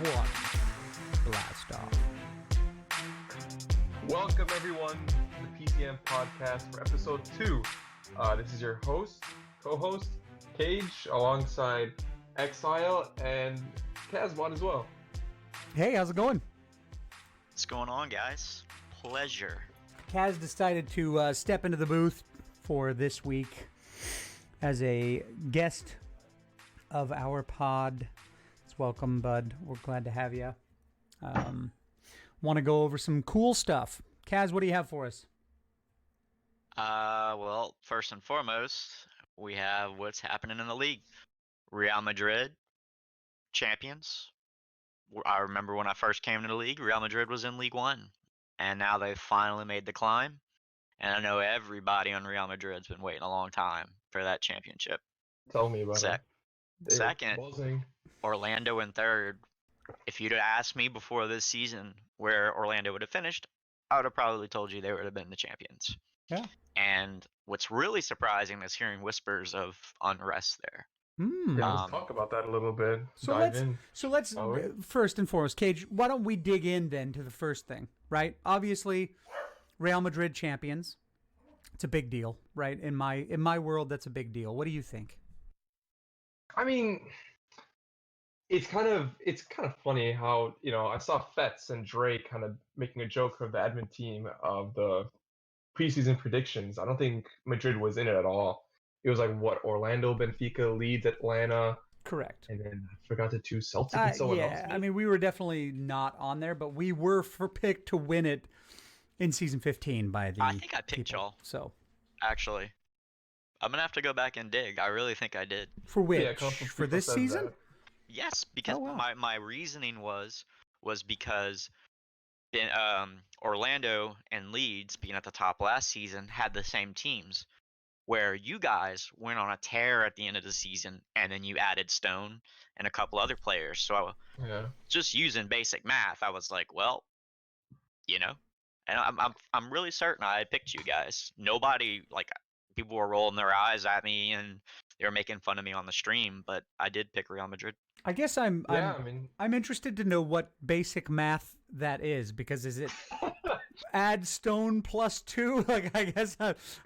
1. Blast off. Welcome everyone to the PCN Podcast for episode 2. This is your co-host, Cage, alongside eKsiSLe and Cazbon as well. Hey, how's it going? What's going on, guys? Pleasure. Kaz decided to step into the booth for this week as a guest of our pod. It's welcome, bud. We're glad to have you. Want to go over some cool stuff. Kaz, what do you have for us? Well, first and foremost, we have what's happening in the league. Real Madrid, champions. I remember when I first came into the league, Real Madrid was in League One, and now they've finally made the climb. And I know everybody on Real Madrid's been waiting a long time for that championship. Tell me about it. Second, Orlando in third. If you'd have asked me before this season where Orlando would have finished, I would have probably told you they would have been the champions. Yeah. And what's really surprising is hearing whispers of unrest there. Yeah, let's talk about that a little bit. So let's first and foremost, Cage, why don't we dig in then to the first thing, right? Obviously, Real Madrid champions. It's a big deal, right? In my world, that's a big deal. What do you think? I mean, it's kind of funny how, I saw Fetz and Drake kind of making a joke of the admin team of the preseason predictions. I don't think Madrid was in it at all. It was like, Orlando, Benfica, Leeds, Atlanta. Correct. And then I forgot the two, Celtic and someone else. Yeah, I mean, we were definitely not on there, but we were picked to win it in season 15 by the I think I picked y'all. So, actually, I'm going to have to go back and dig. I really think I did. For which? Yeah, for this season? That. Yes, because my reasoning was because Orlando and Leeds, being at the top last season, had the same teams, where you guys went on a tear at the end of the season, and then you added Stone and a couple other players. So just using basic math, I was like, well, and I'm really certain I picked you guys. Nobody, people were rolling their eyes at me and they were making fun of me on the stream, but I did pick Real Madrid. I guess I'm interested to know what basic math that is, because is it add Stone plus 2? I guess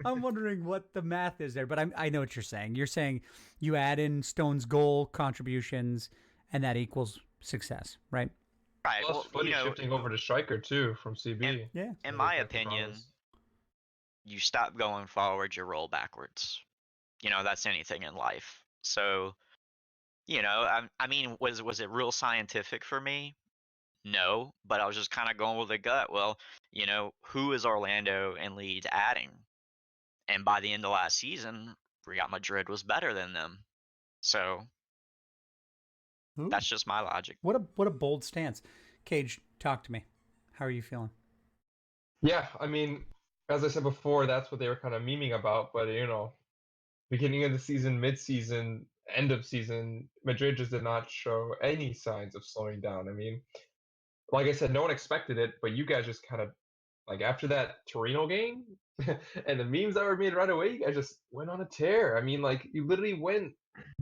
I'm wondering what the math is there, but I know what you're saying. You're saying you add in Stone's goal contributions and that equals success, right? Right. Plus, shifting over to striker too from CB. In my opinion, you stop going forward, you roll backwards. That's anything in life. So, I mean, was it real scientific for me? No, but I was just kind of going with the gut. Well, who is Orlando and Leeds adding? And by the end of last season, Real Madrid was better than them. So that's just my logic. What a bold stance. Cage, talk to me. How are you feeling? Yeah, I mean, as I said before, that's what they were kind of memeing about. But, beginning of the season, mid-season, end of season, Madrid just did not show any signs of slowing down. I mean, like I said, no one expected it, but you guys just kind of, after that Torino game and the memes that were made right away, you guys just went on a tear. I mean, you literally went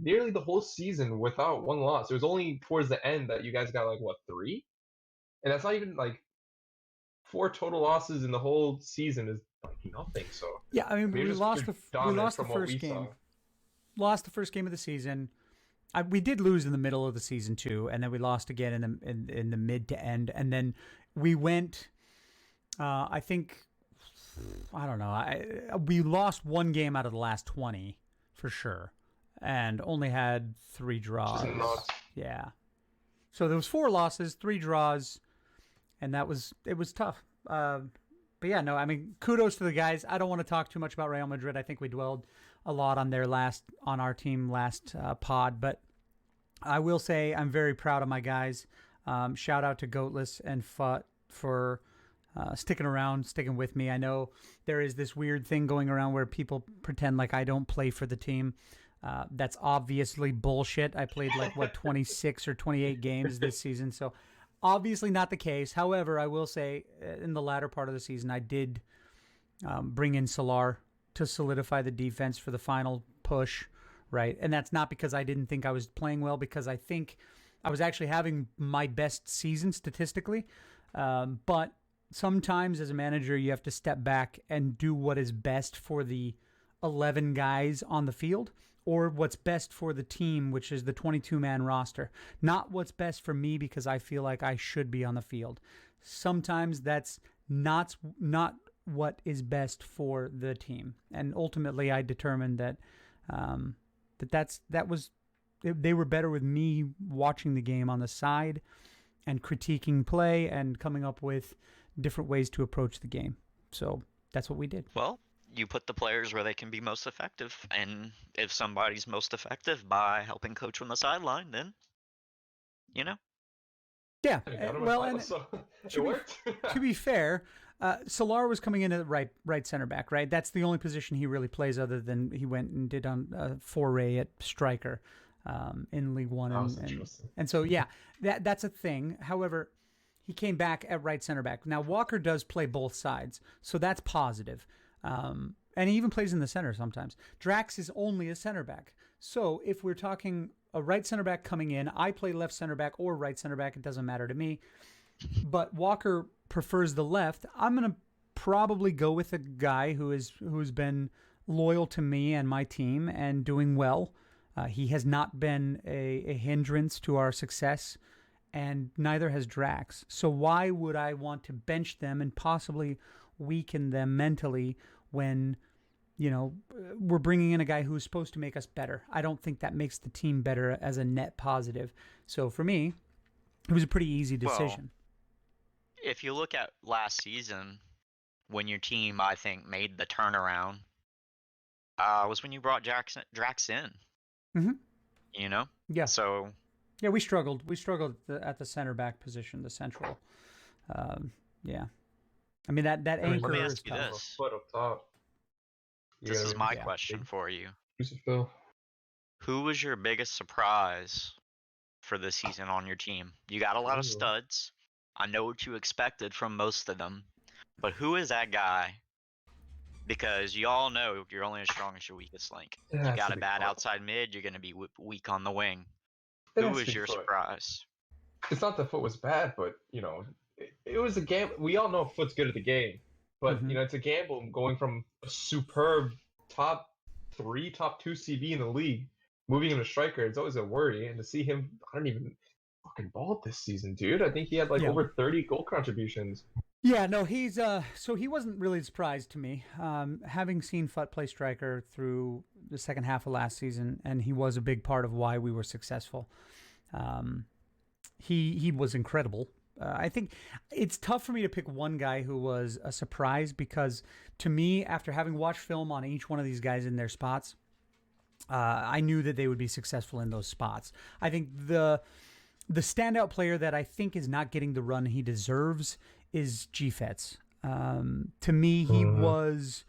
nearly the whole season without one loss. It was only towards the end that you guys got, 3? And that's not even, 4 total losses in the whole season is nothing. So yeah, I mean, we lost the first game. Lost the first game of the season. We did lose in the middle of the season too, and then we lost again in the mid to end, and then we went. I think, I don't know. We lost one game out of the last 20 for sure, and only had 3 draws. Yeah, so there was 4 losses, 3 draws, and it was tough. But yeah, no, I mean, kudos to the guys. I don't want to talk too much about Real Madrid. I think we dwelled a lot on our team last pod, but I will say I'm very proud of my guys. Shout out to Goatless and Fut for sticking around, sticking with me. I know there is this weird thing going around where people pretend like I don't play for the team. That's obviously bullshit. I played 26 or 28 games this season, so obviously not the case. However, I will say in the latter part of the season, I did bring in Solar to solidify the defense for the final push, right? And that's not because I didn't think I was playing well, because I think I was actually having my best season statistically. But sometimes as a manager, you have to step back and do what is best for the 11 guys on the field, or what's best for the team, which is the 22-man roster. Not what's best for me because I feel like I should be on the field. Sometimes that's not what is best for the team. And ultimately, I determined that they were better with me watching the game on the side and critiquing play and coming up with different ways to approach the game. So that's what we did. Well, you put the players where they can be most effective, and if somebody's most effective by helping coach on the sideline, then, Yeah, well, and it worked. To be fair, Solar was coming in at right center back, right? That's the only position he really plays, other than he went and did a foray at striker in League One, and so that's a thing. However, he came back at right center back. Now Walker does play both sides, so that's positive. And he even plays in the center sometimes. Drax is only a center back. So if we're talking a right center back coming in, I play left center back or right center back. It doesn't matter to me. But Walker prefers the left. I'm going to probably go with a guy who's been loyal to me and my team and doing well. He has not been a hindrance to our success, and neither has Drax. So why would I want to bench them and possibly weaken them mentally when, we're bringing in a guy who's supposed to make us better? I don't think that makes the team better as a net positive. So for me, it was a pretty easy decision. Well, if you look at last season, when your team, I think, made the turnaround, was when you brought Drax in. Mm-hmm. Yeah. So. Yeah, we struggled. We struggled at the center back position, the central. Yeah. I mean, that anchor. Let me ask is you tough. this. Foot up top. This is my question for you. Phil. Who was your biggest surprise for this season on your team? You got a lot of studs. I know what you expected from most of them. But who is that guy? Because you all know you're only as strong as your weakest link. You got a bad outside mid, you're going to be weak on the wing. Who was your surprise? It's not that Foot was bad, but, it was a gamble. We all know Foot's good at the game. But, it's a gamble going from a superb top 3, top 2 CB in the league, moving him to striker. It's always a worry. And to see him, I don't even fucking ball this season, dude. I think he had over 30 goal contributions. Yeah, no, he's so he wasn't really a surprise to me. Having seen Foot play striker through the second half of last season, and he was a big part of why we were successful. He was incredible. I think it's tough for me to pick one guy who was a surprise, because to me, after having watched film on each one of these guys in their spots, I knew that they would be successful in those spots. I think the standout player that I think is not getting the run he deserves is G-Fets. To me, he was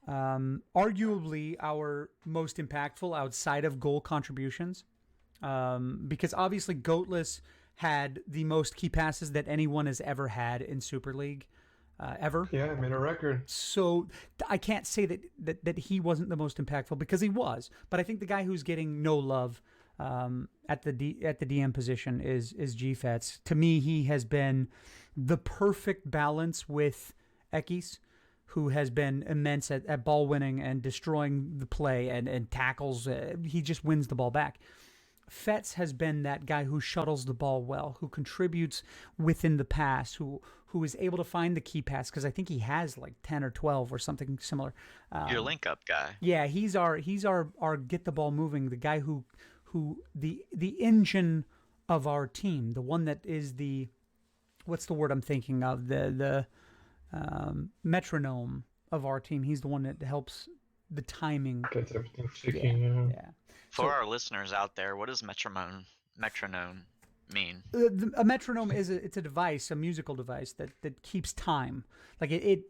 arguably our most impactful outside of goal contributions, because obviously Goatless had the most key passes that anyone has ever had in Super League, ever. Yeah, I made a record. So I can't say that he wasn't the most impactful, because he was. But I think the guy who's getting no love at the DM position is G-Fets. To me, he has been the perfect balance with eKsIS, who has been immense at ball winning and destroying the play and tackles. He just wins the ball back. Fets has been that guy who shuttles the ball well, who contributes within the pass, who is able to find the key pass, because I think he has 10 or 12 or something similar. Your link up guy. Yeah, he's our get the ball moving, the guy who the engine of our team, the one that is the, what's the word I'm thinking of, the metronome of our team. He's the one that helps the timing. Gets everything ticking. Yeah. For our listeners out there, what does metronome mean? A metronome is it's a device, a musical device that keeps time. It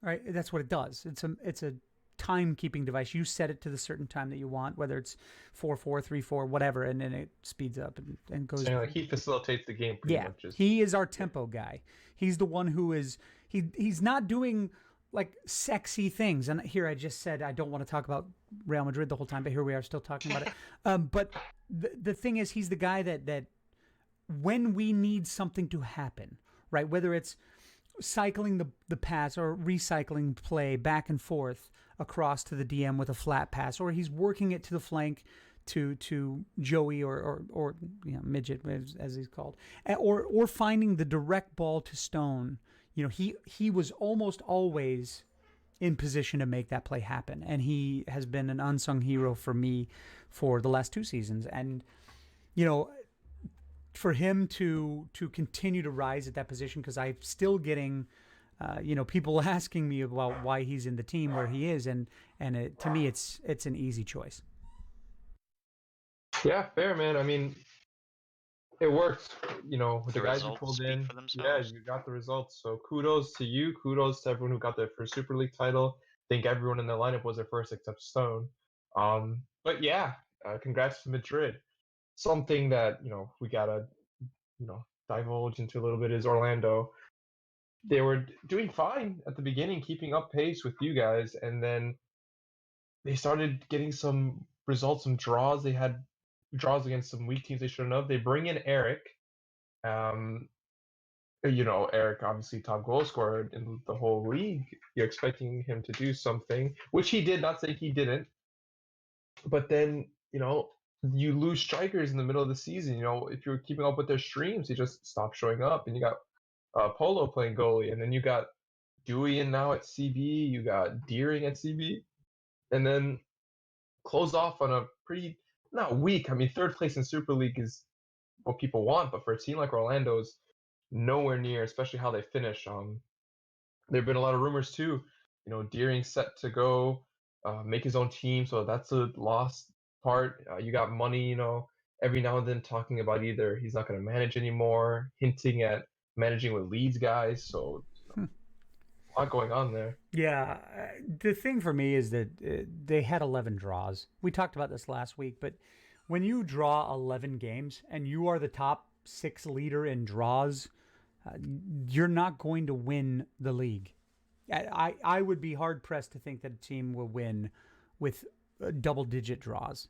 right? That's what it does. It's a time-keeping device. You set it to the certain time that you want, whether it's 4/4, 3/4, whatever, and then it speeds up and goes. So he facilitates the game pretty much. He is our tempo guy. He's the one who is he's not doing like sexy things. And here I just said I don't want to talk about Real Madrid the whole time, but here we are still talking about it. But the thing is, he's the guy that when we need something to happen, right? Whether it's cycling the pass or recycling play back and forth across to the DM with a flat pass, or he's working it to the flank to Joey or midget as he's called, or finding the direct ball to Stone. He was almost always in position to make that play happen, and he has been an unsung hero for me for the last 2 seasons. And for him to continue to rise at that position, because I'm still getting people asking me about why he's in the team where he is, and to me it's an easy choice. Yeah, fair, man. I mean, it works, with the guys you results pulled speak in. for themselves. Yeah, you got the results. So kudos to you. Kudos to everyone who got their first Super League title. I think everyone in the lineup was their first except Stone. But yeah, congrats to Madrid. Something that, we gotta, divulge into a little bit is Orlando. They were doing fine at the beginning, keeping up pace with you guys, and then they started getting some results, some draws. They had draws against some weak teams they shouldn't have. They bring in Eric. Eric, obviously top goal scorer in the whole league. You're expecting him to do something, which he did, not saying he didn't. But then, you lose strikers in the middle of the season. If you're keeping up with their streams, he just stopped showing up. And you got Polo playing goalie. And then you got Dewey in now at CB. You got Deering at CB. And then close off on a pretty, not weak. I mean, 3rd place in Super League is what people want. But for a team like Orlando's, nowhere near, especially how they finish. There have been a lot of rumors too. Deering set to go make his own team, so that's a lost part. You got Money, every now and then talking about either he's not going to manage anymore, hinting at managing with Leeds guys. So a lot going on there. Yeah, the thing for me is that they had 11 draws. We talked about this last week, but when you draw 11 games and you are the top 6 leader in draws, you're not going to win the league. I would be hard pressed to think that a team will win with double-digit draws.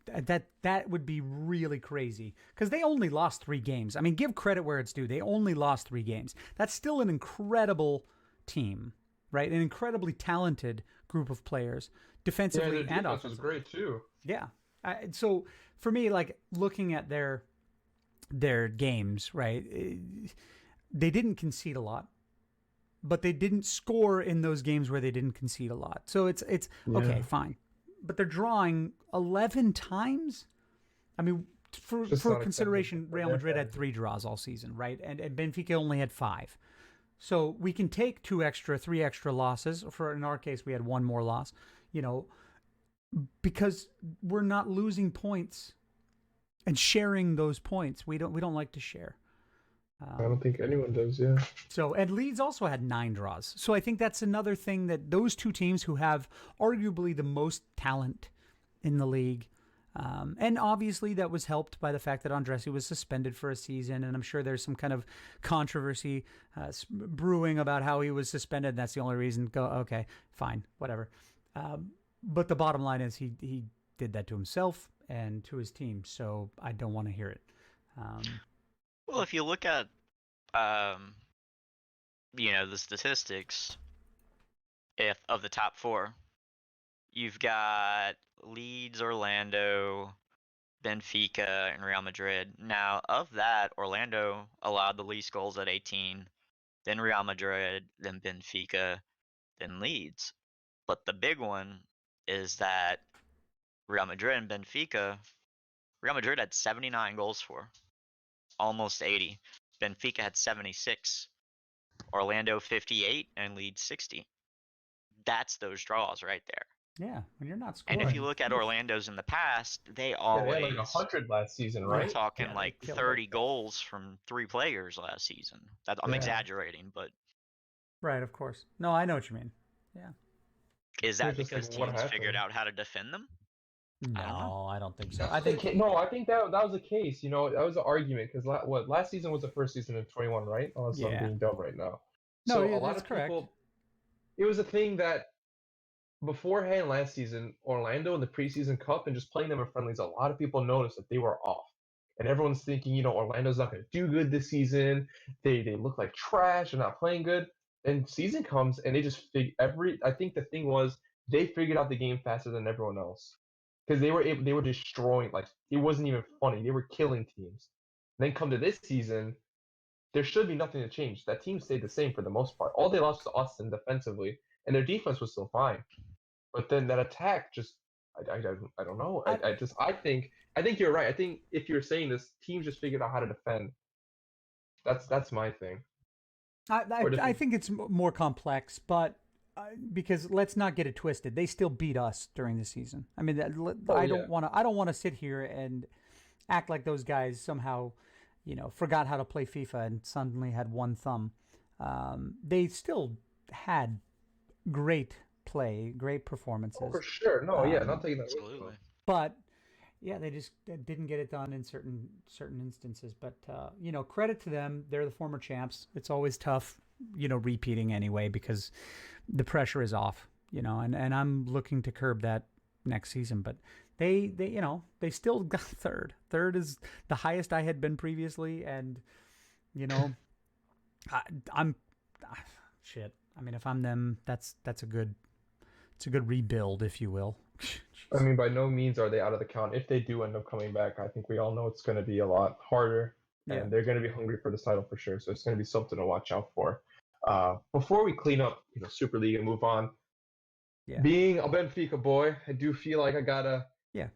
That would be really crazy, because they only lost 3 games. I mean, give credit where it's due. They only lost 3 games. That's still an incredible team, right? An incredibly talented group of players, defensively and offensively. Was great too. Yeah. So for me, like looking at their games, right? They didn't concede a lot, but they didn't score in those games where they didn't concede a lot. So it's okay, fine. But they're drawing 11 times. I mean, for consideration, Real Madrid had 3 draws all season, right? And Benfica only had 5. So we can take 3 extra losses. In our case, we had 1 more loss, because we're not losing points and sharing those points. We don't like to share. I don't think anyone does, yeah. So, and Leeds also had 9 draws. So I think that's another thing, that those 2 teams who have arguably the most talent in the league, and obviously that was helped by the fact that Andressi was suspended for a season, and I'm sure there's some kind of controversy brewing about how he was suspended, and that's the only reason. Okay, fine, whatever. But the bottom line is he did that to himself and to his team, so I don't want to hear it. Well, if you look at, the statistics, of the top 4, you've got Leeds, Orlando, Benfica, and Real Madrid. Now, of that, Orlando allowed the least goals at 18, then Real Madrid, then Benfica, then Leeds. But the big one is that Real Madrid and Benfica, Real Madrid had 79 goals for. Almost 80. Benfica had 76. Orlando 58 and Leeds 60. That's those draws right there. Yeah, when you're not scoring. And if you look at Orlando's in the past, they always they had like 100 last season, right? We're talking like 30 goals from 3 players last season. I'm exaggerating, but right, of course. No, I know what you mean. Yeah. Is that because teams figured out how to defend them? No, I don't think so. I think that was the case. That was the argument, because last season was the first season of 21, right? Unless I'm being dumb right now. No, so yeah, a lot that's of correct. people, it was a thing that beforehand last season, Orlando in the preseason cup and just playing them in friendlies, a lot of people noticed that they were off. And everyone's thinking, Orlando's not going to do good this season. They look like trash and not playing good. And season comes and they just I think the thing was they figured out the game faster than everyone else. Because they were destroying, like, it wasn't even funny. They were killing teams. And then come to this season, there should be nothing to change. That team stayed the same for the most part. All they lost was Austin defensively, and their defense was still fine. But then that attack just, I don't know. I think you're right. I think if you're saying this, teams just figured out how to defend. That's my thing. I think it's more complex, but because let's not get it twisted, they still beat us during the season. I mean, I don't want to sit here and act like those guys somehow, forgot how to play FIFA and suddenly had one thumb. They still had great play, great performances. Oh, for sure. No, not taking that. Absolutely. But yeah, they just didn't get it done in certain instances. But credit to them. They're the former champs. It's always tough, repeating anyway because the pressure is off. And I'm looking to curb that next season. But they still got third. Third is the highest I had been previously, and I'm shit. I mean, if I'm them, it's a good rebuild, if you will. I mean, by no means are they out of the count. If they do end up coming back, I think we all know it's going to be a lot harder, and they're going to be hungry for this title for sure. So it's going to be something to watch out for. Before we clean up, Super League and move on, being a Benfica boy, I do feel like I gotta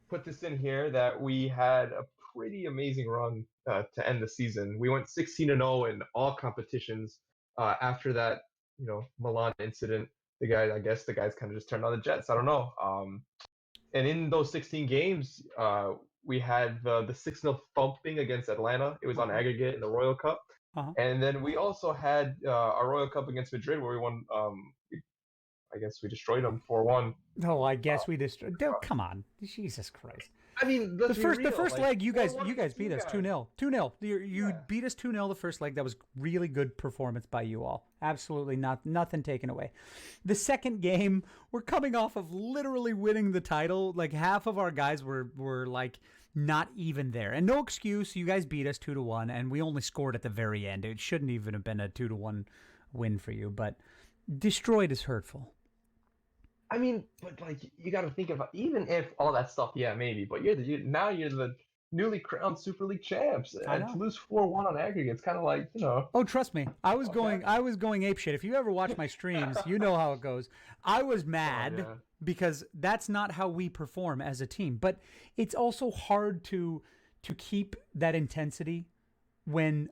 put this in here that we had a pretty amazing run to end the season. We went 16-0 in all competitions after that, Milan incident. The guys kind of just turned on the Jets. I don't know. And in those 16 games, we had the 6-0 thumping against Atlanta. It was on aggregate in the Royal Cup. And then we also had a Royal Cup against Madrid where we won. I guess we destroyed them 4-1. No, I guess we destroyed. Come on, Jesus Christ! I mean, the first leg, you guys beat us 2-0. 2-0. You beat us 2-0 the first leg. That was really good performance by you all. Absolutely nothing taken away. The second game, we're coming off of literally winning the title. Like half of our guys were like not even there, and no excuse. You guys beat us 2-1, and we only scored at the very end. It shouldn't even have been a 2-1 win for you, but destroyed is hurtful. I mean, but like you got to think about even if all that stuff, maybe. But you're the newly crowned Super League champs, and to lose 4-1 on aggregate, it's kind of like Oh, trust me, I was going apeshit. If you ever watch my streams, you know how it goes. I was mad because that's not how we perform as a team. But it's also hard to keep that intensity when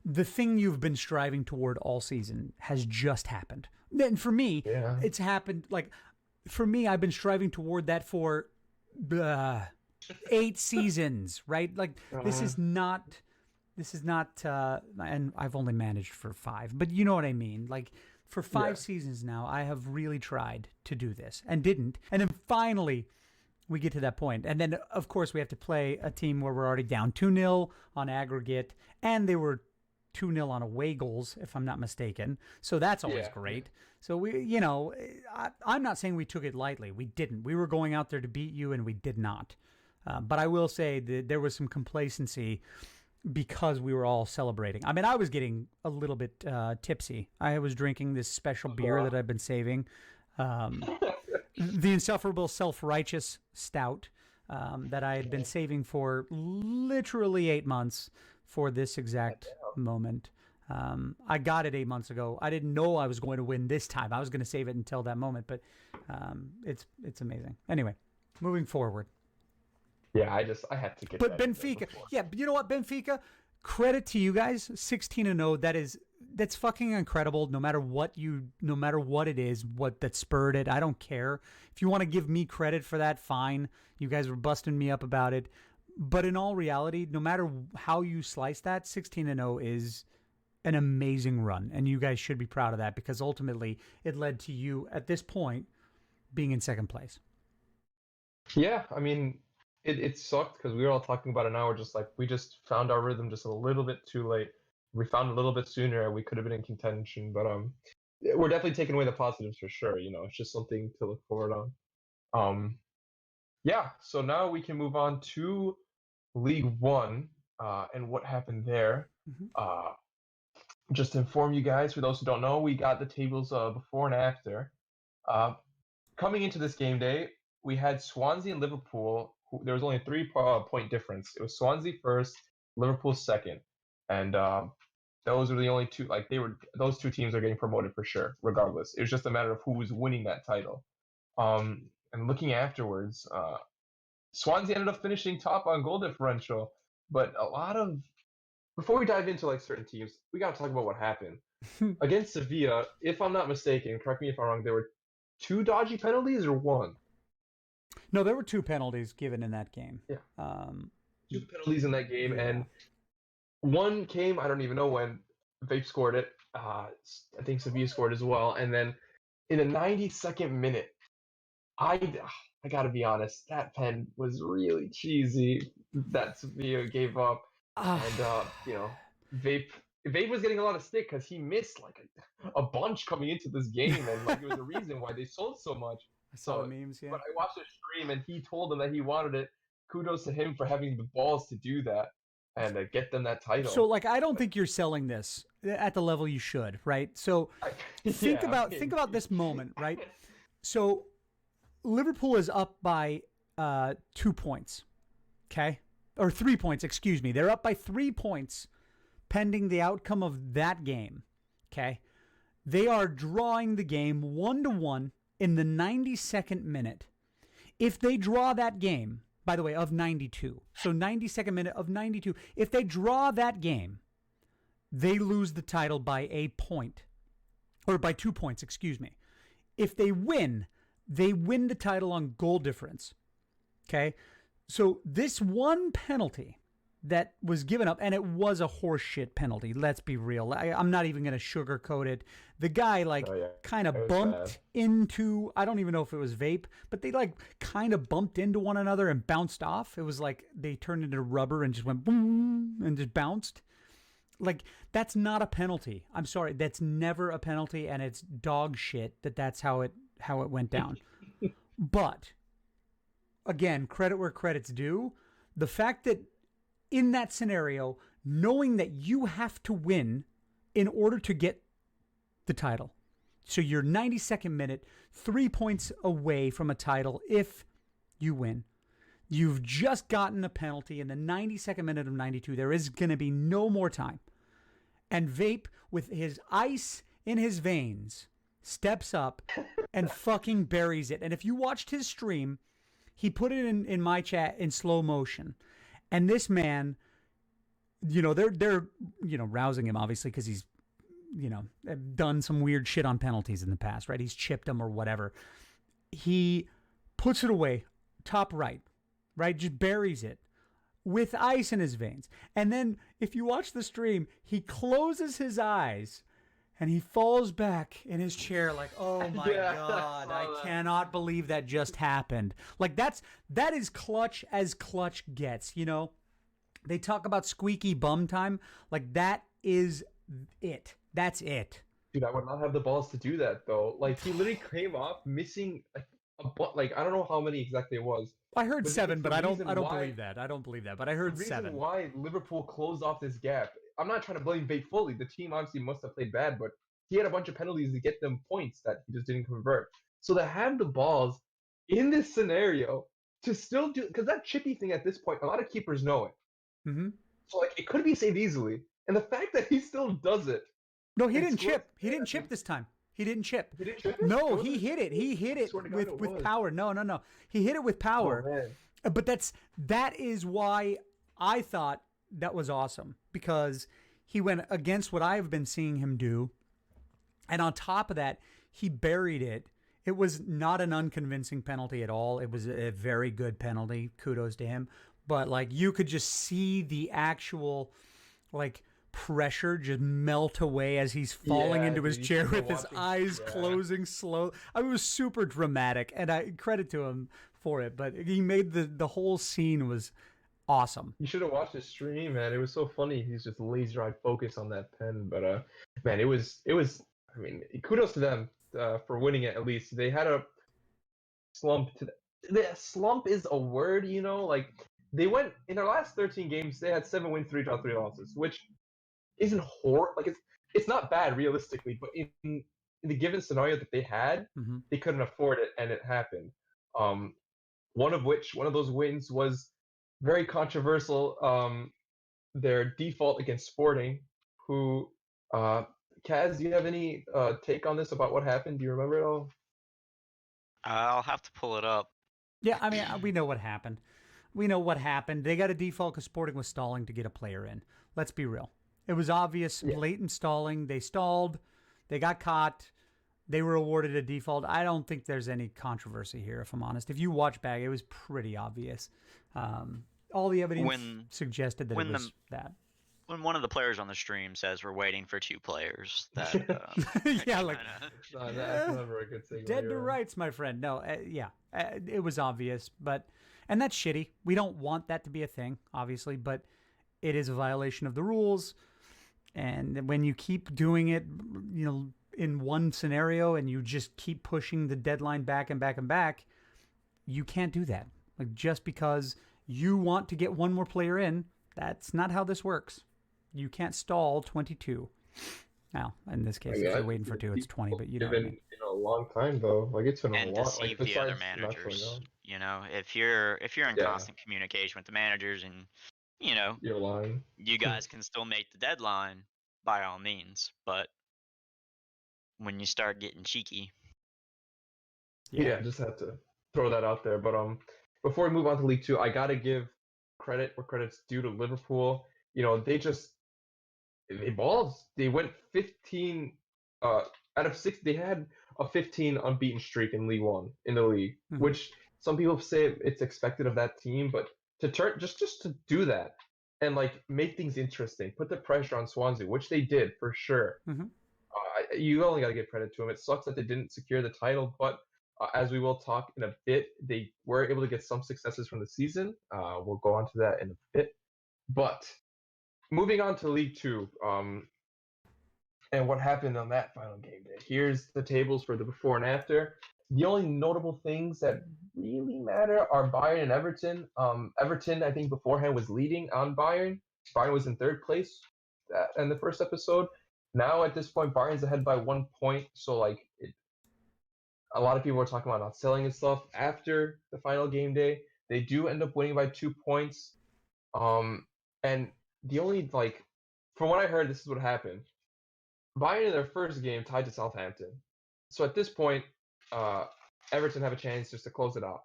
the thing you've been striving toward all season has just happened. Then for me, it's happened. Like for me, I've been striving toward that for 8 seasons, right? Like this is not, and I've only managed for 5, but you know what I mean? Like for 5 seasons now, I have really tried to do this and didn't. And then finally we get to that point. And then of course we have to play a team where we're already down 2-0 on aggregate, and they were 2-0 on away goals, if I'm not mistaken. So that's always great. So we, I'm not saying we took it lightly. We didn't. We were going out there to beat you, and we did not. But I will say that there was some complacency because we were all celebrating. I mean, I was getting a little bit tipsy. I was drinking this special beer that I've been saving, the insufferable self-righteous stout that I had been saving for literally 8 months for this exact moment. I got it 8 months ago. I didn't know I was going to win this time. I was going to save it until that moment, but it's amazing. Anyway, moving forward. Yeah, I had to get. But Benfica, you know what, Benfica? Credit to you guys, 16-0. That's fucking incredible. No matter what it is, what that spurred it, I don't care. If you want to give me credit for that, fine. You guys were busting me up about it. But in all reality, no matter how you slice that, 16-0 is an amazing run, and you guys should be proud of that because ultimately it led to you at this point being in second place. Yeah, I mean, it sucked because we were all talking about it now. We're just like, we just found our rhythm just a little bit too late. We found it a little bit sooner, and we could have been in contention. But we're definitely taking away the positives for sure. You know, it's just something to look forward on. Yeah. So now we can move on to League One and what happened there. Mm-hmm. Just to inform you guys, for those who don't know, we got the tables before and after. Coming into this game day, we had Swansea and Liverpool. There was only a 3-point difference. It was Swansea first, Liverpool second, and those were the only two. Like those two teams are getting promoted for sure, regardless. It was just a matter of who was winning that title. And looking afterwards, Swansea ended up finishing top on goal differential, but a lot of before we dive into like certain teams, we got to talk about what happened against Sevilla. If I'm not mistaken, correct me if I'm wrong. There were 2 dodgy penalties or 1? No, there were 2 penalties given in that game. Yeah. 2 penalties in that game, and one came, I don't even know when. Vape scored it. I think Sevilla scored as well. And then in the 92nd minute, I gotta be honest, that pen was really cheesy that Sevilla gave up. And Vape was getting a lot of stick because he missed like a bunch coming into this game, and like it was the reason why they sold so much. I saw the memes, yeah. But I watched the stream, and he told them that he wanted it. Kudos to him for having the balls to do that and get them that title. So, like, I don't think you're selling this at the level you should, right? So, think about this moment, right? So, Liverpool is up by 2 points, okay? Or 3 points, excuse me. They're up by 3 points pending the outcome of that game, okay? They are drawing the game 1-1 in the 92nd minute. If they draw that game, by the way, of 92, so 92nd minute of 92, if they draw that game, they lose the title by a point, or by 2 points, excuse me. If they win the title on goal difference, okay? So this one penalty that was given up, and it was a horseshit penalty, let's be real. I'm not even going to sugarcoat it. The guy, kind of bumped into, I don't even know if it was Vape, but they, kind of bumped into one another and bounced off. It was like they turned into rubber and just went boom and just bounced. Like, that's not a penalty. I'm sorry. That's never a penalty, and it's dog shit that's how it went down. But, again, credit where credit's due. The fact that in that scenario, knowing that you have to win in order to get the title. So you're 92nd minute, 3 points away from a title if you win. You've just gotten a penalty in the 92nd minute of 92. There is going to be no more time. And Vape, with his ice in his veins, steps up and fucking buries it. And if you watched his stream, he put it in my chat in slow motion. And this man, they're rousing him, obviously, because he's, done some weird shit on penalties in the past, right? He's chipped them or whatever. He puts it away, top right? Just buries it with ice in his veins. And then if you watch the stream, he closes his eyes and he falls back in his chair like, oh my God, I cannot believe that just happened. Like, that is clutch as clutch gets, They talk about squeaky bum time. Like, that is it. That's it. Dude, I would not have the balls to do that, though. Like, he literally came off missing I don't know how many exactly it was. I heard 7, but I don't believe that. I don't believe that, but I heard 7. The reason why Liverpool closed off this gap, I'm not trying to blame Vape fully. The team obviously must have played bad, but he had a bunch of penalties to get them points that he just didn't convert. So to have the balls in this scenario to still do, because that chippy thing at this point, a lot of keepers know it. Mm-hmm. So it could be saved easily, and the fact that he still does it. No, he didn't chip. He didn't chip this time. He didn't chip. He didn't chip? No, he hit it. He hit it with power. No. He hit it with power. Oh, but that is why I thought that was awesome, because he went against what I've been seeing him do. And on top of that, he buried it. It was not an unconvincing penalty at all. It was a very good penalty. Kudos to him. But you could just see the actual pressure just melt away as he's falling into his chair with his eyes closing slow. I mean, it was super dramatic, and I credit to him for it. But he made the whole scene was awesome. You should have watched the stream, man. It was so funny. He's just laser-eyed focus on that pen. But man, it was I mean, kudos to them for winning it at least. They had a slump. The slump is a word, you know. Like they went in their last 13 games, they had 7 wins, 3 draws, 3 losses, which isn't horrible. Like it's not bad realistically, but in the given scenario that they had, they couldn't afford it, and it happened. One of those wins was very controversial. Their default against Sporting, who Kaz, do you have any take on this about what happened? Do you remember it all? I'll have to pull it up. Yeah, I mean, we know what happened. We know what happened. They got a default because Sporting was stalling to get a player in. Let's be real. It was obvious, blatant stalling. They stalled. They got caught. They were awarded a default. I don't think there's any controversy here, if I'm honest. If you watch back, it was pretty obvious. All the evidence suggested that it was that. When one of the players on the stream says we're waiting for 2 players, that yeah, like that's never a good thing. Dead to rights, my friend. No, it was obvious, and that's shitty. We don't want that to be a thing, obviously, but it is a violation of the rules. And when you keep doing it, you know, in one scenario, and you just keep pushing the deadline back and back and back, you can't do that. Like just because you want to get one more player in, that's not how this works. You can't stall 22. Now, in this case, if you're waiting for 2, it's 20. But you know, in a long time though, like it's been a lot. Deceive the other managers. You know, if you're in constant communication with the managers, and you know, you're lying. You guys can still make the deadline by all means, but when you start getting cheeky, just have to throw that out there. But before we move on to League 2, I gotta give credit where credit's due to Liverpool. You know, they balled. They went 15 out of 6. They had a 15 unbeaten streak in League 1 in the league, which some people say it's expected of that team, but to turn just to do that and like make things interesting, put the pressure on Swansea, which they did for sure. You only got to give credit to them. It sucks that they didn't secure the title, but as we will talk in a bit, they were able to get some successes from the season. We'll go on to that in a bit. But moving on to League 2, and what happened on that final game day. Here's the tables for the before and after. The only notable things that really matter are Bayern and Everton. Everton, I think beforehand, was leading on Bayern. Bayern was in 3rd place in the first episode. Now at this point, Bayern's ahead by 1 point. So like, a lot of people are talking about not selling and stuff. After the final game day, they do end up winning by 2 points. And the only from what I heard, this is what happened. Bayern in their first game tied to Southampton. So at this point, Everton have a chance just to close it out.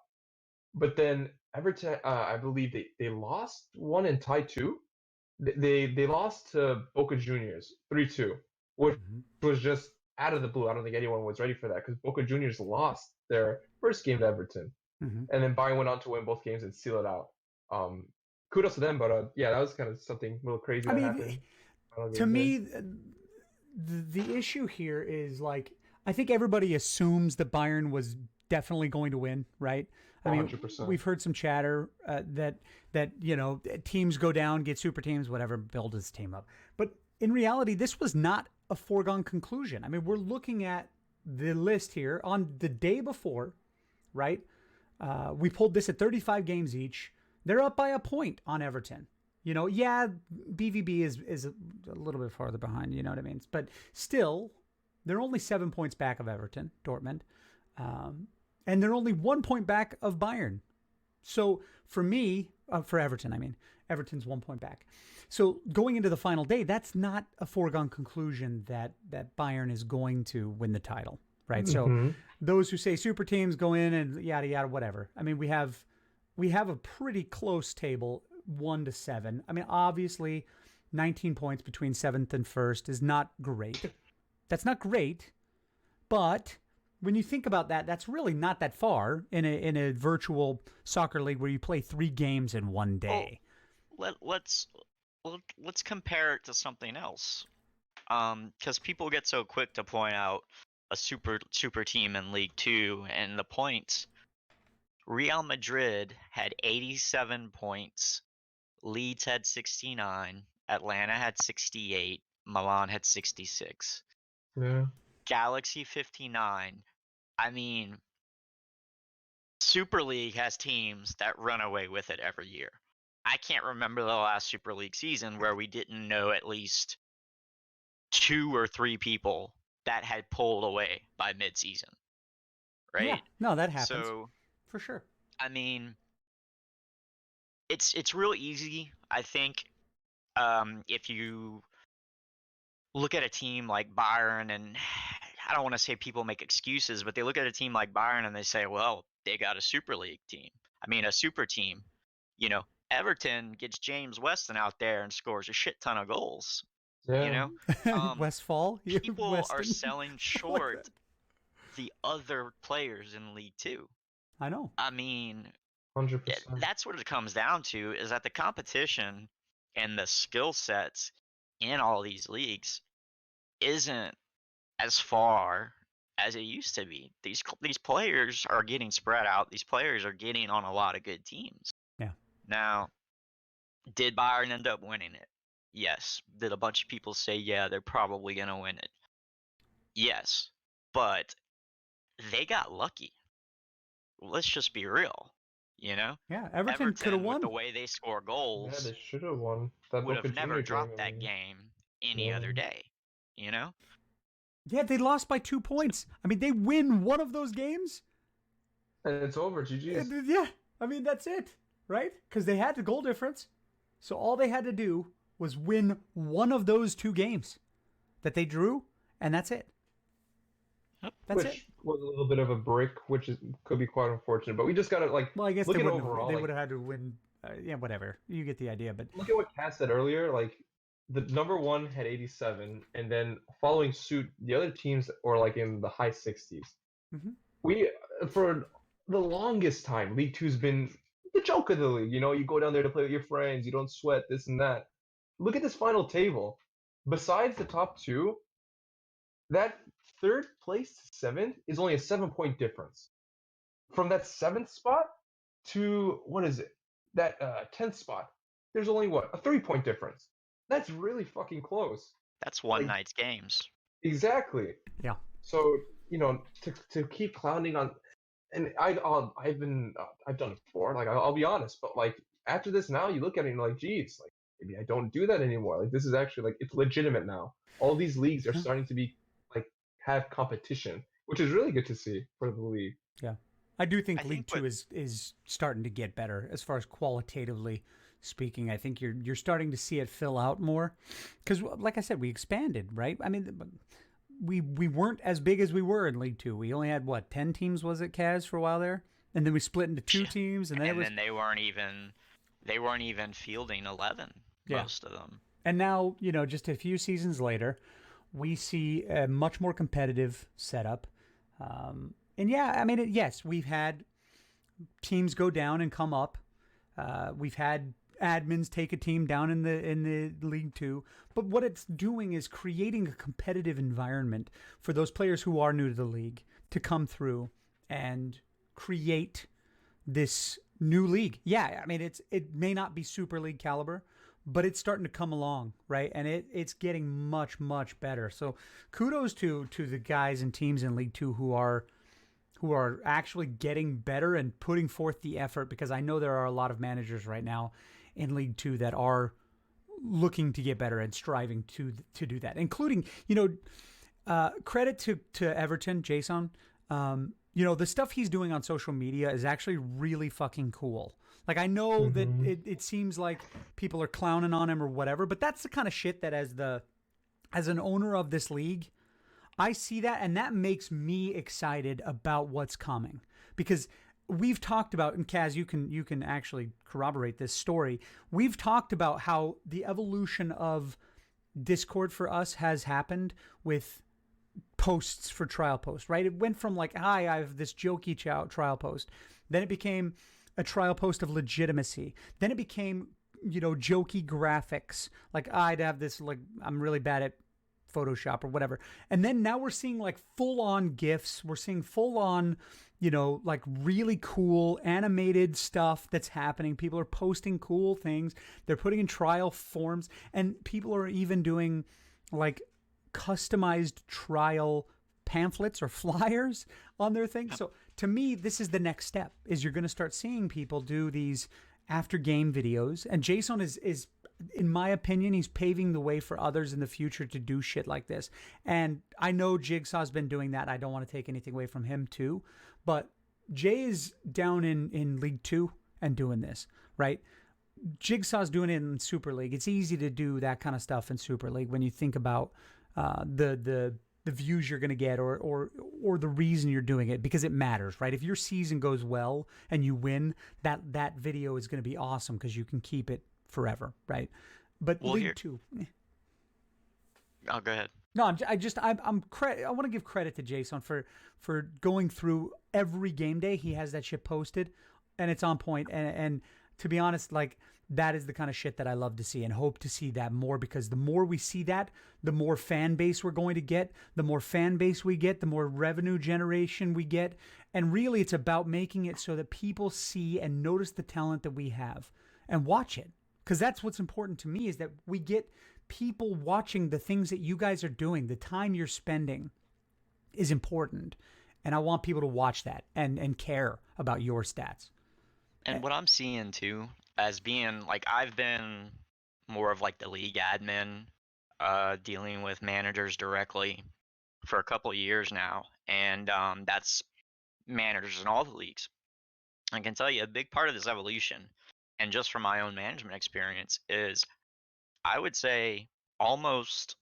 But then Everton, I believe they lost 1 and tied 2. They lost to Boca Juniors 3-2, which was just out of the blue. I don't think anyone was ready for that because Boca Juniors lost their first game to Everton, and then Bayern went on to win both games and seal it out. Kudos to them, but that was kind of something a little crazy that happened. To me, the issue here is I think everybody assumes that Bayern was definitely going to win, right? I mean, 100%. We've heard some chatter that you know, teams go down, get super teams, whatever, build his team up. But in reality, this was not a foregone conclusion. I mean, we're looking at the list here on the day before, right? We pulled this at 35 games each. They're up by a point on Everton. You know, BVB is a little bit farther behind, you know what I mean? But still, they're only 7 points back of Everton, Dortmund. And they're only 1 point back of Bayern. So for me, for Everton, I mean, Everton's 1 point back. So going into the final day, that's not a foregone conclusion that Bayern is going to win the title, right? So those who say super teams go in and yada, yada, whatever. I mean, we have a pretty close table, 1 to 7. I mean, obviously, 19 points between 7th and 1st is not great. That's not great, but when you think about that, that's really not that far in a virtual soccer league where you play 3 games in one day. Well, let's compare it to something else, because people get so quick to point out a super team in League 2 and the points. Real Madrid had 87 points, Leeds had 69, Atlanta had 68, Milan had 66. Yeah. Galaxy 59, I mean, Super League has teams that run away with it every year. I can't remember the last Super League season where we didn't know at least 2 or 3 people that had pulled away by mid-season, right? Yeah, no, that happens. So, for sure. I mean, it's real easy, I think, if you look at a team like Bayern, and I don't want to say people make excuses, but they look at a team like Bayern and they say, well, they got a Super League team. I mean, a super team. You know, Everton gets James Weston out there and scores a shit ton of goals. Yeah. You know, Westfall. people Weston. are selling short the other players in League Two. I know. I mean, 100%. that's what it comes down to, is that the competition and the skill sets in all these leagues isn't as far as it used to be. These players are getting spread out. These players are getting on a lot of good teams. Yeah. Now, did Bayern end up winning it? Yes. Did a bunch of people say, yeah, they're probably going to win it? Yes. But they got lucky. Let's just be real, you know? Yeah, Everton could have won. With the way they score goals, Yeah, they should have won. That would Boca have never Junior dropped game, that game any other day, you know? Yeah, they lost by 2 points. I mean, they win one of those games. And it's over, GG's. Yeah, I mean, that's it, right? Because they had the goal difference. So all they had to do was win one of those 2 games that they drew, and that's it. That's which was a little bit of a brick, which could be quite unfortunate. But we just got to, like, well, I guess look they at would overall. They would have had to win. Yeah, whatever. You get the idea. But look at what Cass said earlier. Like, the number 1 had 87, and then following suit, the other teams were like in the high 60s. Mm-hmm. We, for the longest time, League Two's been the joke of the league. You know, you go down there to play with your friends, you don't sweat this and that. Look at this final table. Besides the top 2, that 3rd place to 7th is only a 7-point difference. From that 7th spot to, what is it? That 10th spot, there's only, what, a 3-point difference. That's really fucking close. That's one night's games. Exactly. Yeah. So, you know, to keep clowning on, and I've done it before. Like, I'll be honest, but like after this, now you look at it and you're like, geez, like maybe I don't do that anymore. Like, this is actually, like, it's legitimate now. All these leagues are starting to be, like, have competition, which is really good to see for the league. Yeah, I do think League Two is starting to get better as far as qualitatively speaking. I think you're starting to see it fill out more because, like I said, we expanded, right? I mean, we weren't as big as we were in League Two. We only had 10 teams, was it, Kaz, for a while there, and then we split into 2 teams, and then they weren't even fielding 11. Most of them. And now, you know, just a few seasons later, we see a much more competitive setup. And yeah, I mean, yes, we've had teams go down and come up. We've had admins take a team down in the League Two. But what it's doing is creating a competitive environment for those players who are new to the league to come through and create this new league. Yeah, I mean, it may not be Super League caliber, but it's starting to come along, right? And it's getting much, much better. So kudos to the guys and teams in League Two who are actually getting better and putting forth the effort, because I know there are a lot of managers right now in League Two that are looking to get better and striving to do that, including, you know, credit to Everton, Jason. You know, the stuff he's doing on social media is actually really fucking cool. Like, I know that it seems like people are clowning on him or whatever, but that's the kind of shit that as an owner of this league, I see that, and that makes me excited about what's coming. Because we've talked about, and Kaz, you can actually corroborate this story. We've talked about how the evolution of Discord for us has happened with posts for trial post, right? It went from like, hi, I have this jokey trial post. Then it became a trial post of legitimacy. Then it became, you know, jokey graphics. Like, I'd have this, like, I'm really bad at Photoshop or whatever. And then now we're seeing like full on GIFs. We're seeing full on, you know, like really cool animated stuff that's happening. People are posting cool things. They're putting in trial forms, and people are even doing like customized trial pamphlets or flyers on their thing. So to me, this is the next step, is you're going to start seeing people do these after game videos. And Jason is, in my opinion, he's paving the way for others in the future to do shit like this. And I know Jigsaw's been doing that. I don't want to take anything away from him too. But Jay is down in League 2 and doing this, right? Jigsaw's doing it in Super League. It's easy to do that kind of stuff in Super League when you think about the views you're going to get or the reason you're doing it, because it matters, right? If your season goes well and you win, that video is going to be awesome because you can keep it forever, right? But League 2. Oh, go ahead. No, I want to give credit to Jason for going through every game day. He has that shit posted, and it's on point. And to be honest, like, that is the kind of shit that I love to see and hope to see that more, because the more we see that, the more fan base we're going to get. The more fan base we get, the more revenue generation we get. And really, it's about making it so that people see and notice the talent that we have and watch it. Because that's what's important to me, is that we get people watching the things that you guys are doing. The time you're spending is important. And I want people to watch that and care about your stats. And what I'm seeing too, as being like, I've been more of like the league admin, dealing with managers directly for a couple of years now. And that's managers in all the leagues. I can tell you a big part of this evolution, and just from my own management experience, is I would say almost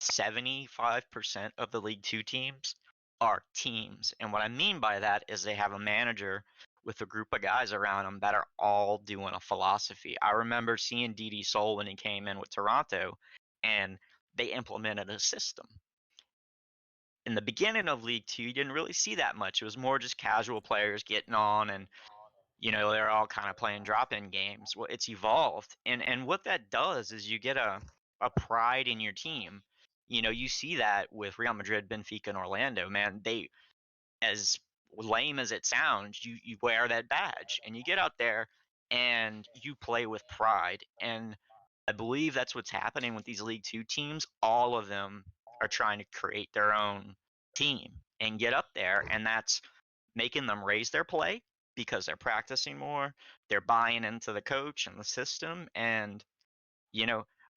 75% of the League 2 teams are teams. And what I mean by that is they have a manager with a group of guys around them that are all doing a philosophy. I remember seeing DD Soul when he came in with Toronto, and they implemented a system. In the beginning of League 2, you didn't really see that much. It was more just casual players getting on, and they're all kind of playing drop-in games. Well, it's evolved, and what that does is you get a pride in your team. You see that with Real Madrid, Benfica, and Orlando. Man, they, as lame as it sounds, you wear that badge and you get out there and you play with pride. And I believe that's what's happening with these League 2 teams. All of them are trying to create their own team and get up there, and that's making them raise their play because they're practicing more, they're buying into the coach and the system. And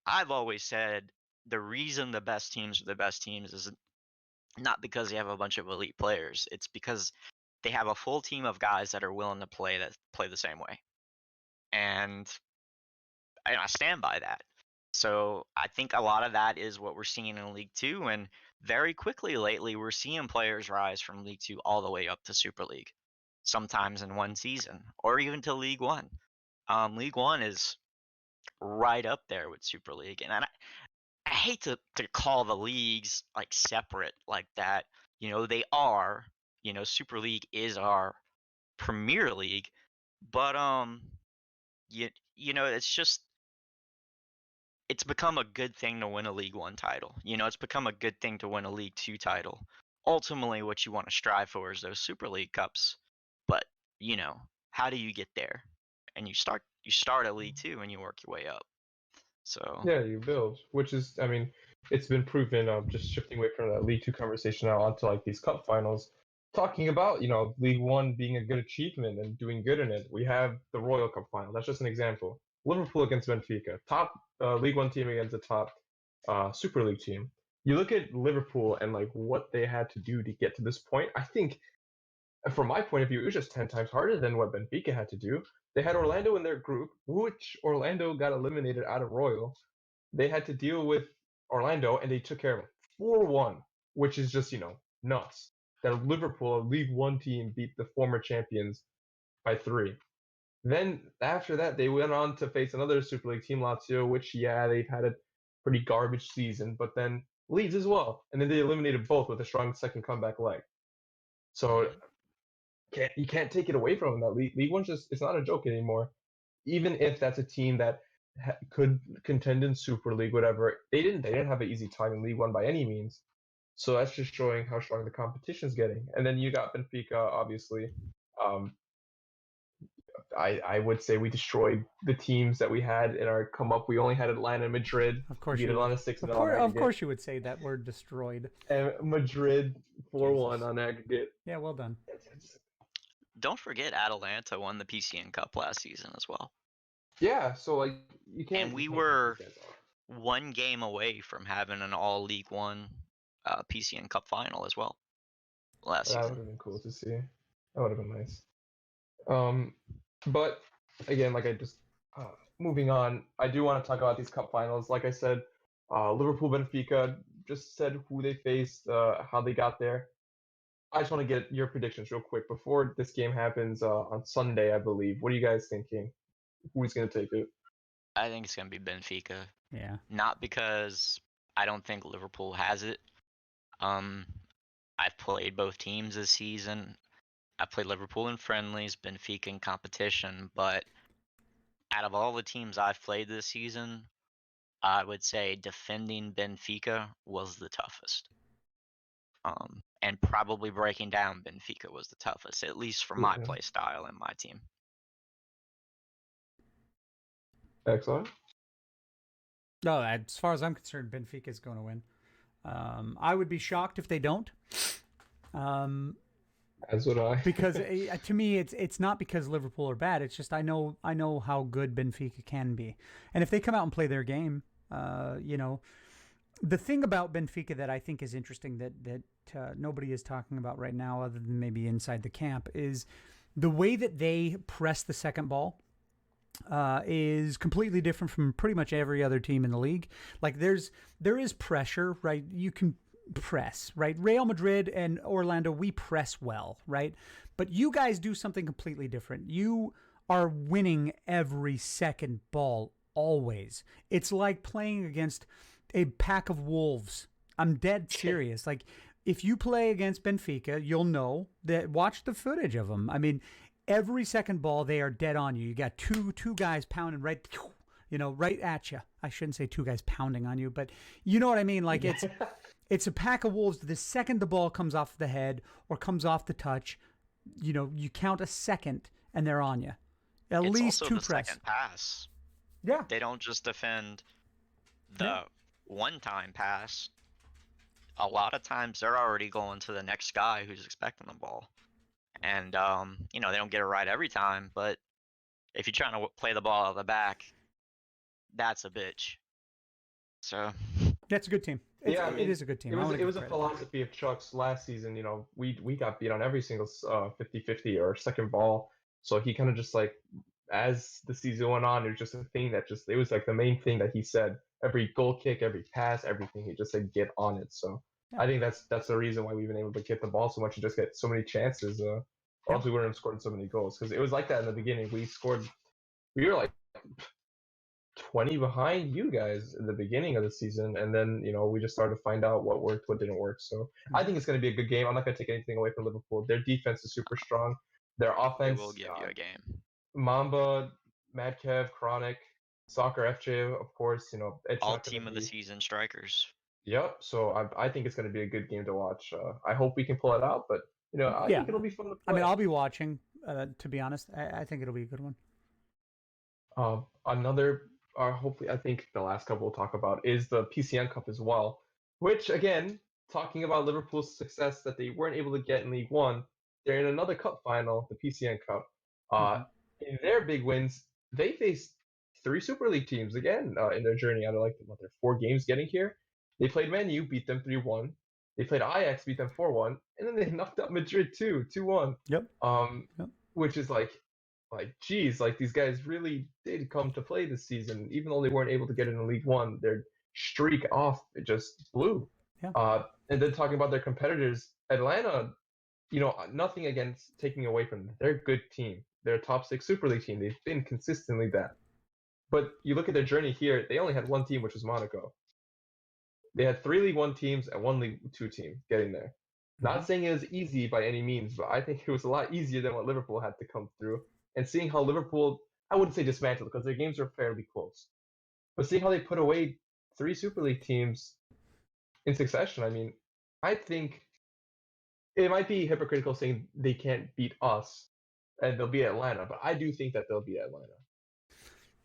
I've always said the reason the best teams are the best teams is not because they have a bunch of elite players. It's because they have a full team of guys that are willing to play the same way. And I stand by that. So I think a lot of that is what we're seeing in League 2. And very quickly lately, we're seeing players rise from League 2 all the way up to Super League, sometimes in one season, or even to League 1. League 1 is right up there with Super League. And I hate to call the leagues like separate like that. They are, Super League is our Premier League, but it's become a good thing to win a League 1 title. It's become a good thing to win a League 2 title. Ultimately, what you want to strive for is those Super League Cups. But, how do you get there? And you start at League 2 and you work your way up. So yeah, you build, which is, I mean, it's been proven. Just shifting away from that League 2 conversation now onto like these cup finals, talking about League 1 being a good achievement and doing good in it. We have the Royal Cup final. That's just an example. Liverpool against Benfica, top League 1 team against the top Super League team. You look at Liverpool and like what they had to do to get to this point. I think, from my point of view, it was just 10 times harder than what Benfica had to do. They had Orlando in their group, which Orlando got eliminated out of Royal. They had to deal with Orlando, and they took care of them 4-1, which is just, nuts. That Liverpool, a League 1 team, beat the former champions by 3. Then, after that, they went on to face another Super League team, Lazio, which, yeah, they've had a pretty garbage season, but then Leeds as well. And then they eliminated both with a strong second comeback leg. So you can't take it away from them. That League 1's just, it's not a joke anymore. Even if that's a team that could contend in Super League, whatever, they didn't have an easy time in League 1 by any means. So that's just showing how strong the competition's getting. And then you got Benfica, obviously, I would say we destroyed the teams that we had in our come up. We only had Atlanta and Madrid. Of course, beat Atlanta 6-0 on of aggregate. course, you would say that word destroyed. And Madrid 4-1 on aggregate. Yeah, well done. Don't forget, Atalanta won the PCN Cup last season as well. Yeah, so like you can't. And we were 1 game away from having an all League One PCN Cup final as well last season. That would have been cool to see. That would have been nice. But again, like I just moving on, I do want to talk about these cup finals. Like I said, Liverpool, Benfica, just said who they faced, how they got there. I just want to get your predictions real quick before this game happens on Sunday, I believe. What are you guys thinking? Who's going to take it? I think it's going to be Benfica. Yeah. Not because I don't think Liverpool has it. I've played both teams this season. I played Liverpool in friendlies, Benfica in competition, but out of all the teams I've played this season, I would say defending Benfica was the toughest. And probably breaking down Benfica was the toughest, at least for my play style and my team. Excellent. No, as far as I'm concerned, Benfica is going to win. I would be shocked if they don't. As would I. Because to me, it's not because Liverpool are bad. It's just I know how good Benfica can be, and if they come out and play their game, the thing about Benfica that I think is interesting that nobody is talking about right now, other than maybe inside the camp, is the way that they press the second ball. Is completely different from pretty much every other team in the league. Like there is pressure, right? You can press, right? Real Madrid and Orlando, we press well, right? But you guys do something completely different. You are winning every second ball always. It's like playing against a pack of wolves. I'm dead serious. Like if you play against Benfica, you'll know that. Watch the footage of them. I mean, every second ball, they are dead on you. You got two guys pounding right at you. I shouldn't say 2 guys pounding on you, but you know what I mean? Like it's a pack of wolves. The second the ball comes off the head or comes off the touch, you count a second and they're on you. At least also 2 the press. Second pass. Yeah. They don't just defend the one-time pass. A lot of times they're already going to the next guy who's expecting the ball. And, they don't get it right every time, but if you're trying to play the ball out of the back, that's a bitch. So that's a good team. It is a good team. It was a philosophy of Chuck's last season. We got beat on every single 50-50 or second ball. So he kind of just like, as the season went on, it was just a thing that it was like the main thing that he said. Every goal kick, every pass, everything, he just said, get on it. So I think that's the reason why we've been able to get the ball so much and just get so many chances. Or else we wouldn't have scored so many goals. Because it was like that in the beginning. We were like 20 behind you guys in the beginning of the season. And then, we just started to find out what worked, what didn't work. So I think it's going to be a good game. I'm not going to take anything away from Liverpool. Their defense is super strong. Their offense will give you a game. Mamba, Madkev, Chronic, Soccer FJ, of course, all team of the season strikers. Yep. So I think it's going to be a good game to watch. I hope we can pull it out, but I think it'll be fun to play. I mean, I'll be watching. To be honest, I think it'll be a good one. Hopefully, I think the last couple we'll talk about is the PCN Cup as well. Which again, talking about Liverpool's success that they weren't able to get in League One, they're in another cup final, the PCN Cup. In their big wins, they faced 3 Super League teams again in their journey out of their 4 games getting here. They played Man U, beat them 3-1. They played Ajax, beat them 4-1, and then they knocked out Madrid 2-1. Yep. Which is geez, these guys really did come to play this season, even though they weren't able to get in League One. Their streak off, it just blew. Yeah. And then talking about their competitors, Atlanta, nothing against taking away from them. They're a good team. They're a top 6 Super League team. They've been consistently that. But you look at their journey here, they only had 1 team, which was Monaco. They had 3 League One teams and 1 League Two team getting there. Not saying it was easy by any means, but I think it was a lot easier than what Liverpool had to come through. And seeing how Liverpool, I wouldn't say dismantled because their games were fairly close, but seeing how they put away 3 Super League teams in succession, I mean, I think it might be hypocritical saying they can't beat us and they'll be Atlanta. But I do think that they'll be Atlanta.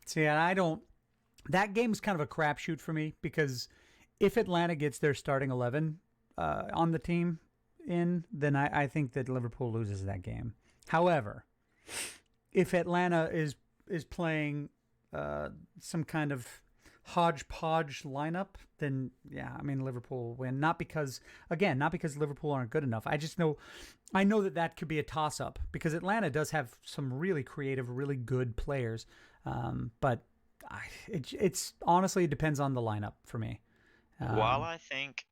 See, I don't. That game's kind of a crapshoot for me because if Atlanta gets their starting 11 on the team then I think that Liverpool loses that game. However, if Atlanta is playing some kind of hodgepodge lineup, then yeah, I mean Liverpool will win. Not because Liverpool aren't good enough. I know that could be a toss-up because Atlanta does have some really creative, really good players, but it's honestly it depends on the lineup for me. While I think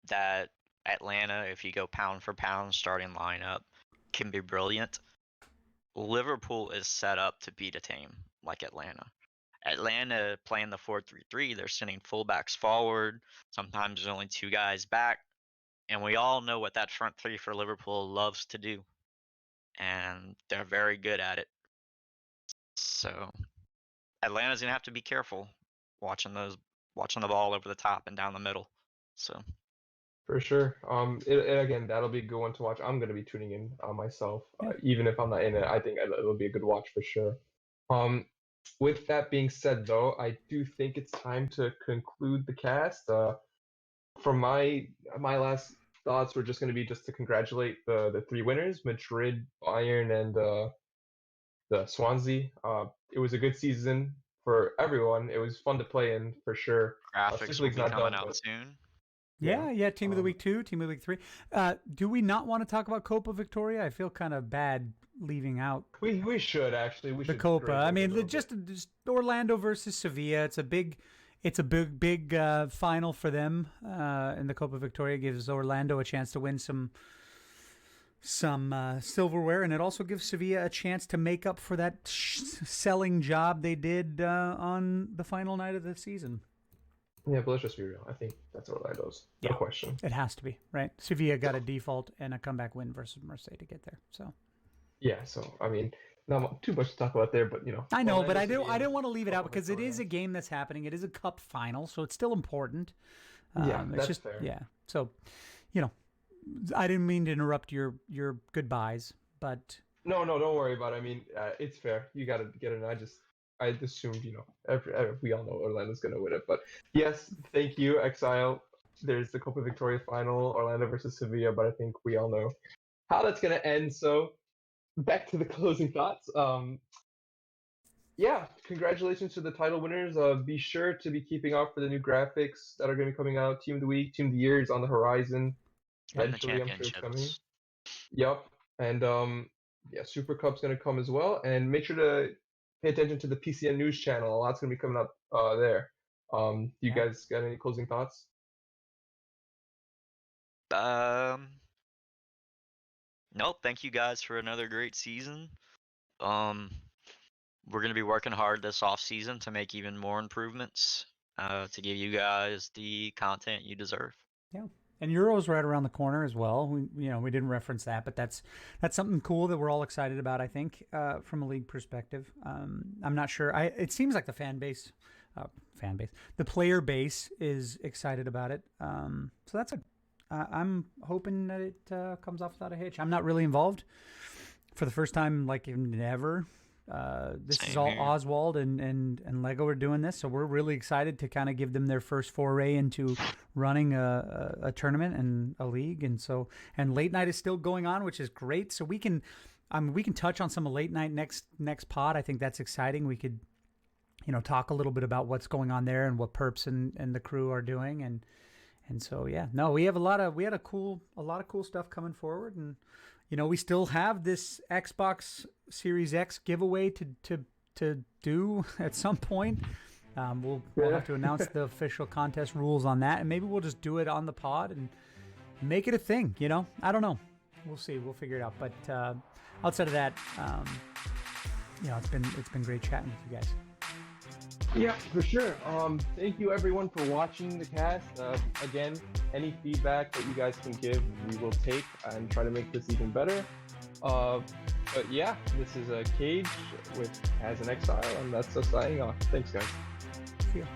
that Atlanta, if you go pound for pound starting lineup, can be brilliant, Liverpool is set up to beat a team like Atlanta. Atlanta playing the 4-3-3, they're sending fullbacks forward. Sometimes there's only two guys back. And we all know what that front three for Liverpool loves to do. And they're very good at it. So Atlanta's going to have to be careful watching the ball over the top and down the middle. So for sure. Again, that'll be a good one to watch. I'm going to be tuning in myself. Even if I'm not in it, I think it'll be a good watch for sure. With that being said, though, I do think it's time to conclude the cast. From my last thoughts were just going to be just to congratulate the three winners, Madrid, Bayern, and the Swansea. It was a good season for everyone. It was fun to play in for sure. Graphics will be coming out soon. Yeah. Team of the Week 2, Team of the Week 3. Do we not want to talk about Copa Victoria? I feel kind of bad leaving out. We should actually. We should Copa. I mean, just Orlando versus Sevilla. It's a big final for them. In the Copa Victoria, gives Orlando a chance to win some silverware, and it also gives Sevilla a chance to make up for that selling job they did on the final night of the season. Yeah, but let's just be real. I think that's Orlando's. No question. It has to be, right? Sevilla got a default and a comeback win versus Marseille to get there. So. Yeah, so I mean, not too much to talk about there, but I know, but I don't want to leave it out because it is a game that's happening. It is a cup final, so it's still important. That's fair. Yeah, so I didn't mean to interrupt your goodbyes, but no, don't worry about it. I mean, it's fair. You got to get it. I assumed, we all know Orlando's going to win it. But yes, thank you, Exile. There's the Copa Victoria final, Orlando versus Sevilla, but I think we all know how that's going to end. So back to the closing thoughts. Congratulations to the title winners. Be sure to be keeping up for the new graphics that are going to be coming out. Team of the Week, Team of the Year is on the horizon. Eventually, I'm sure it's coming. Yep. And Super Cup's going to come as well. And make sure to pay attention to the PCN News channel. A lot's going to be coming up there. Do you guys got any closing thoughts? Nope. Thank you guys for another great season. We're going to be working hard this off season to make even more improvements to give you guys the content you deserve. Yeah. And Euro's right around the corner as well. We didn't reference that, but that's something cool that we're all excited about, I think, from a league perspective. I'm not sure. It seems like the player base is excited about it. So that's I'm hoping that it comes off without a hitch. I'm not really involved for the first time, like in ever. This is all Oswald and Lego are doing this, so we're really excited to kind of give them their first foray into running a tournament and a league, and late night is still going on, which is great. So we can touch on some of late night next pod. I think that's exciting. We could talk a little bit about what's going on there and what Perps and the crew are doing, and so we have a lot of cool stuff coming forward, and we still have this Xbox Series X giveaway to do at some point. We'll have to announce the official contest rules on that, and maybe we'll just do it on the pod and make it a thing. I don't know. We'll see. We'll figure it out. But outside of that, it's been great chatting with you guys. Yeah, for sure. Thank you everyone for watching the cast. Again, any feedback that you guys can give, we will take and try to make this even better. But yeah, this is Cage with As an Exile, and that's us signing off. Thanks, guys. See ya.